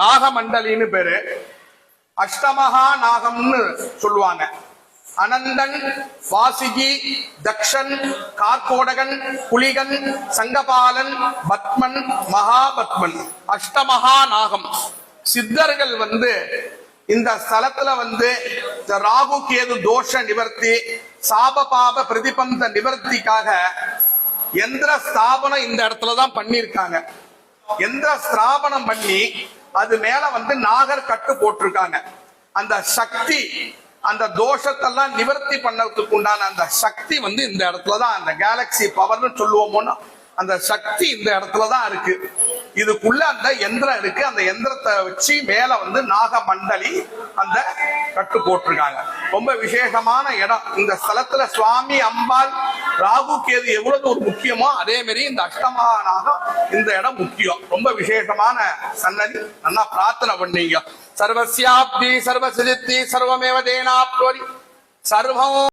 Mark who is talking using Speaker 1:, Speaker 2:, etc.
Speaker 1: நாகமண்டலின்னு பேரு. அஷ்டமகா நாகம்னு சொல்லுவாங்க. அனந்தன், வாசிகி, தக்ஷன், கார்கோடகன், புலிகன், சங்கபாலன், பத்மன், மகாபத்மன், அஷ்டமகா நாகம். சித்தர்கள் இந்த ஸ்தலத்துல ராகு கேது தோஷ நிவர்த்தி, சாப பாப பிரதிபந்த நிவர்த்திக்காக எந்திர ஸ்தாபனம் இந்த இடத்துலதான் பண்ணிருக்காங்க. எந்திர ஸ்தாபனம் பண்ணி அது மேல நாகர் கட்டு போட்டிருக்காங்க. அந்த சக்தி, அந்த தோஷத்தெல்லாம் நிவர்த்தி பண்ணதுக்கு உண்டான அந்த சக்தி இந்த இடத்துலதான், அந்த கேலக்சி பவர்னு சொல்லுவோமோன்னா அந்த சக்தி இந்த இடத்துலதான் இருக்கு. இதுக்குள்ள அந்த எந்திரம் இருக்கு. அந்த எந்திரத்தை வச்சு மேல நாகமண்டலி அந்த கட்டு போட்டிருக்காங்க. ரொம்ப விசேஷமான இடம். இந்த ஸ்தலத்துல சுவாமி, அம்பாள், ராகு கேது எவ்வளவு ஒரு முக்கியமோ அதே மாதிரி இந்த அஷ்டமகா நாகம் இந்த இடம் முக்கியம். ரொம்ப விசேஷமான சன்னதி. நல்லா பிரார்த்தனை பண்ணீங்க. சர்வஸ்யாப்தி சர்வசித்தி சர்வமேவ தேனாப்னோரி சர்வம்